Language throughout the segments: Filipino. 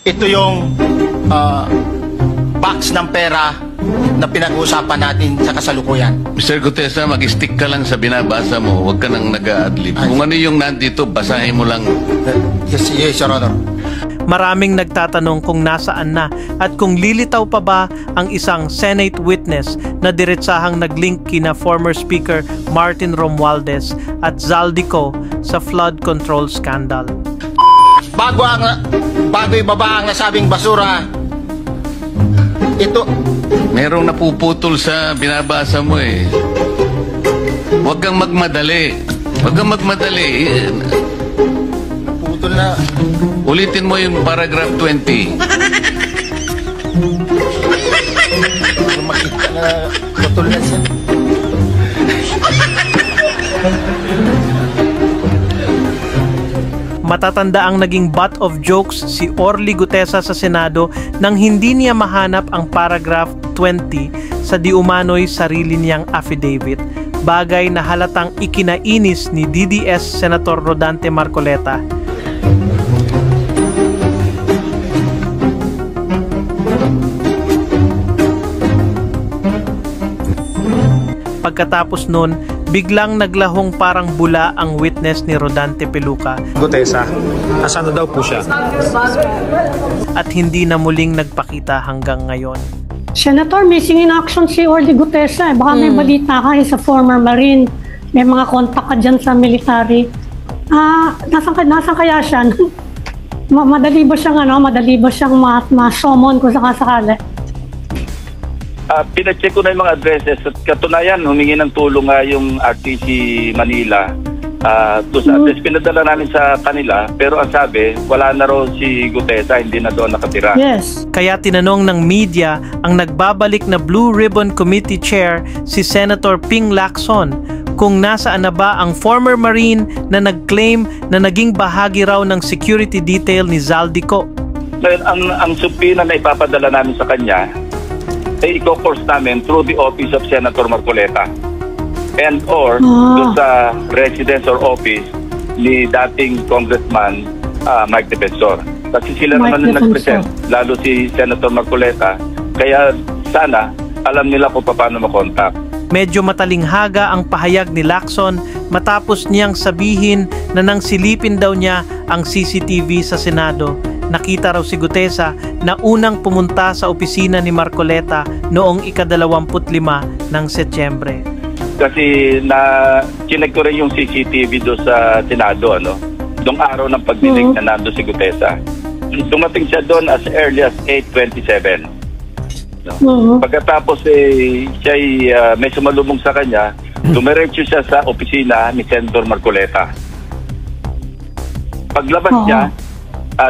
ito yung box ng pera na pinag-uusapan natin sa kasalukuyan. Mr. Gutesa, mag-stick ka lang sa binabasa mo. Huwag ka nang nag-a-adlib. Kung ano yung nandito, basahin mo lang. Yes, Your Honor. Maraming nagtatanong kung nasaan na at kung lilitaw pa ba ang isang Senate witness na diretsahang nag-link kina former Speaker Martin Romualdez at Zaldico sa flood control scandal. Bago ibaba ang nasabing basura, ito... Merong napuputol sa binabasa mo eh. Huwag kang magmadali. Huwag kang magmadali. Naputol na. Ulitin mo yung paragraph 20. Makita na putol na siya. Matatanda ang naging butt of jokes si Orly Gutesa sa Senado nang hindi niya mahanap ang paragraph 20 sa di umano'y sarili niyang affidavit, bagay na halatang ikinainis ni DDS Senator Rodante Marcoleta. Pagkatapos nun, biglang naglahong parang bula ang witness ni Rodante Peluca. Gutesa, asan na daw po siya? At hindi na muling nagpakita hanggang ngayon. Senator, missing in action si Orly Gutesa. Baka may balita ka sa former Marine. May mga kontak ka dyan sa military. Nasaan kaya siya? Madali ba siyang ma-summon kung sakasakali? Pinacheck ko na yung mga addresses at katunayan, humingi ng tulong nga yung RTC Manila doon sa address. Pinadala namin sa kanila, pero ang sabi, wala na raw si Gutesa, hindi na doon nakatira. Yes. Kaya tinanong ng media ang nagbabalik na Blue Ribbon Committee Chair si Senator Ping Lacson kung nasaan na ba ang former Marine na nag-claim na naging bahagi raw ng security detail ni Zaldico. Ngayon, ang subpoena na ipapadala namin sa kanya ay i-course namin through the office of Senator Marcoleta and or doon sa residence or office ni dating Congressman Mike Defensor. Kasi sila naman ang nag-present, lalo si Senator Marcoleta, kaya sana alam nila kung paano makontak. Medyo matalinghaga ang pahayag ni Lacson matapos niyang sabihin na nang silipin daw niya ang CCTV sa Senado. Nakita raw si Gutesa na unang pumunta sa opisina ni Marcoleta noong ika-25 ng Setyembre. Kasi chinek ko rin yung CCTV doon sa Senado, Doong araw ng pagdinig na nando si Gutesa. Dumating siya doon as early as 8:27. Pagkatapos siya may sumalubong sa kanya, dumiretso siya sa opisina ni Senator Marcoleta. Paglabas niya,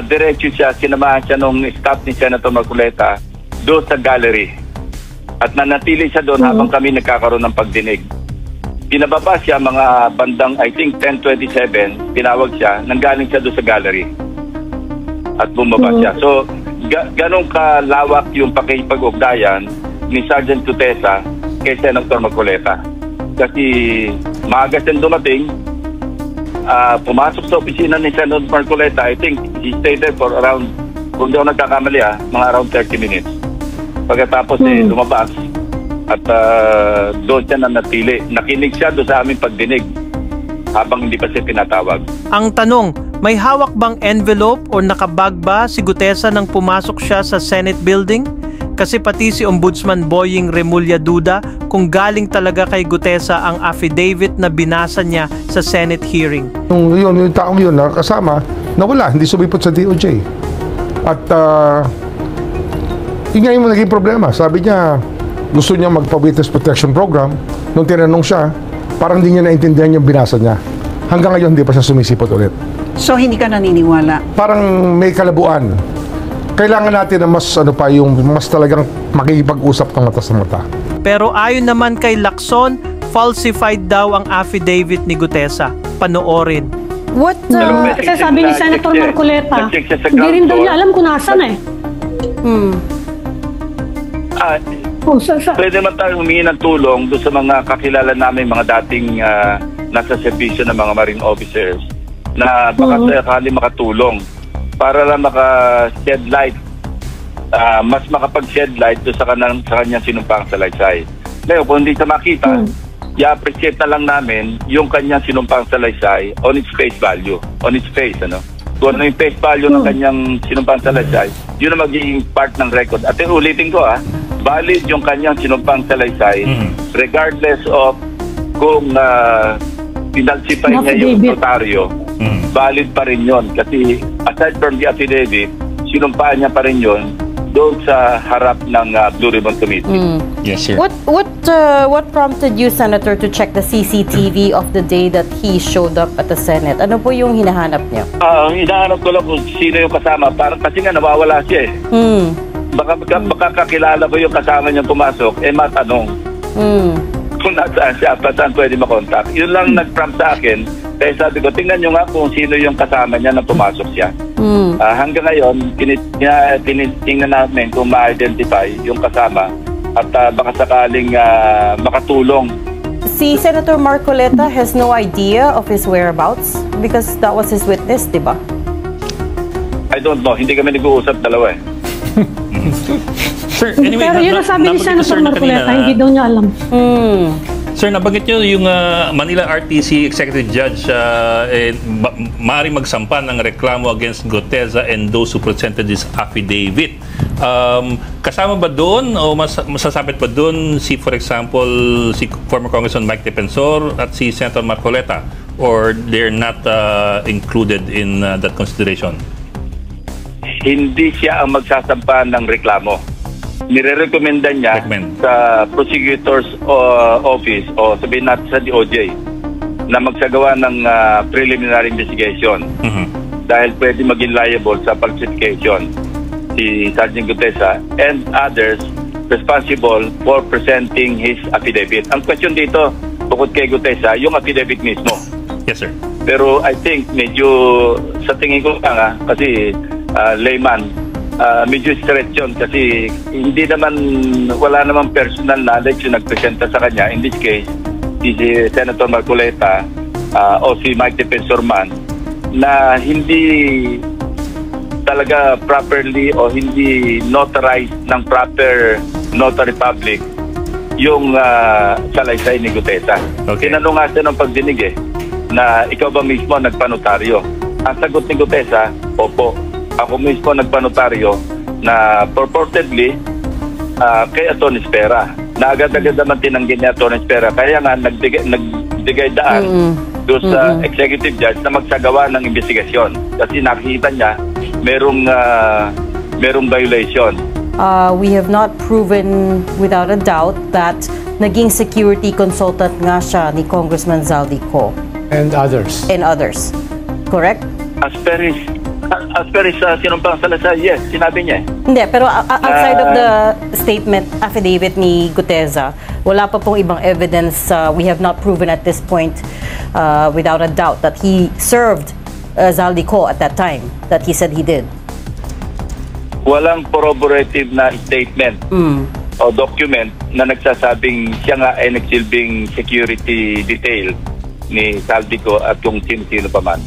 diretso siya, sinamahan siya nung staff ni Senator Marcoleta doon sa gallery. At nanatili siya doon habang kami nagkakaroon ng pagdinig. Pinababa siya mga bandang, I think, 10:27, tinawag siya, nanggaling siya doon sa gallery. At bumaba siya. So, ganong kalawak yung pakikipag-ugnayan ni Sergeant Gutesa kay Senator Marcoleta. Kasi maaga siyang dumating, pumasok sa opisina ni Senator Marcoleta. I think he stayed there for around, kung di ako nagkakamali mga around 30 minutes. Pagkatapos lumabas at doon siya nanatili. Nakinig siya doon sa aming pagdinig habang hindi pa siya tinatawag. Ang tanong, may hawak bang envelope o nakabag ba si Gutesa nang pumasok siya sa Senate building? Kasi pati si Ombudsman Boying Remulla duda kung galing talaga kay Gutesa ang affidavit na binasa niya sa Senate hearing. Yung taong yun na kasama, nawala, hindi sumipot sa DOJ. At yun nga yung naging problema. Sabi niya, gusto niya magpa-witness protection program. Nung tinanong siya, parang hindi niya naintindihan yung binasa niya. Hanggang ngayon, hindi pa siya sumisipot ulit. So, hindi ka naniniwala? Parang may kalabuan. Kailangan natin na mas mas talagang makikipag-usap ng mata sa mata. Pero ayon naman kay Lacson, falsified daw ang affidavit ni Gutesa. Panoorin. What? Kasi sabi ni Senator Marcoleta, hindi rin daw niya alam kung nasan Pwede naman tayo humingi ng tulong doon sa mga kakilala namin, mga dating nasa servisyo ng mga Marine officers na baka sakali makatulong para lang maka-shed light, mas makapag-shed light doon sa kanyang sinumpang salaysay. Ngayon, kung hindi siya makita, i-appreciate na lang namin yung kanyang sinumpang salaysay on its face value, on its face, ano? Kung ano yung face value ng kanyang sinumpang salaysay, yun ang magiging part ng record. At ulitin ko, valid yung kanyang sinumpang salaysay regardless of kung pinalsipay niya yung notaryo, valid pa rin yun. Kasi aside from the affidavit, sinumpaan niya pa rin yun doon sa harap ng Blue Ribbon Committee. Yes, sir. What prompted you, Senator, to check the CCTV of the day that he showed up at the Senate? Ano po yung hinahanap niya? Hinahanap ko lang kung sino yung kasama. Kasi nga nawawala siya eh. Baka kakilala ko yung kasama niyang pumasok, matanong kung nasaan siya, saan pwede makontak. Yun lang nag-prompt sa akin. Kaya sabi ko, tingnan nyo nga kung sino yung kasama niya na pumasok siya. Hanggang ngayon, tinitingnan namin kung ma-identify yung kasama at baka sakaling makatulong. Si Senator Marcoleta has no idea of his whereabouts because that was his witness, di ba? I don't know. Hindi kami nag-uusap dalawa eh. Sir, anyway, Pero yun ang sabi ni Senator Marcoleta, hindi daw niya alam. Sir, nabanggit nyo yung Manila RTC Executive Judge maaaring magsampa ng reklamo against Guteza and those who presented this affidavit. Kasama ba doon o masasabit ba doon si, for example, si former Congressman Mike Defensor at si Senator Marcoleta, or they're not included in that consideration? Hindi siya ang magsasampa ng reklamo. Nire-recommenda niya sa prosecutor's office o sabihin natin sa DOJ na magsagawa ng preliminary investigation dahil pwede maging liable sa falsification si Sergeant Guteza and others responsible for presenting his affidavit. Ang question dito, bukod kay Guteza, yung affidavit mismo. Yes, sir. Pero I think medyo sa tingin ko lang kasi layman, medyo stretch yun kasi hindi naman, wala namang personal knowledge yung nagpresenta sa kanya. In this case, si Senator Marcoleta o si Mike Defensor man na hindi talaga properly o hindi notarized ng proper notary public yung salaysay ni Guteza. Tinanong nga siya ng pagdinig na ikaw ba mismo nagpanotaryo? Ang sagot ni Guteza, opo. Ako mismo nagpanotaryo na purportedly kay Atty. Spera. Na agad-agad naman tinanggin ni Atty. Spera. Kaya nga nagdigay daan doon sa executive judge na magsagawa ng investigasyon. Kasi nakikita niya merong violation. We have not proven without a doubt that naging security consultant nga siya ni Congressman Zaldico. And others. And others. Correct? As per sa sinumpang salaysay, yes, sinabi niya. Hindi, pero outside of the statement, affidavit ni Guteza, wala pa pong ibang evidence. We have not proven at this point without a doubt that he served Zaldico at that time, that he said he did. Walang corroborative na statement o document na nagsasabing siya nga ay nagsilbing security detail ni Zaldico at kung sino-sino pa man.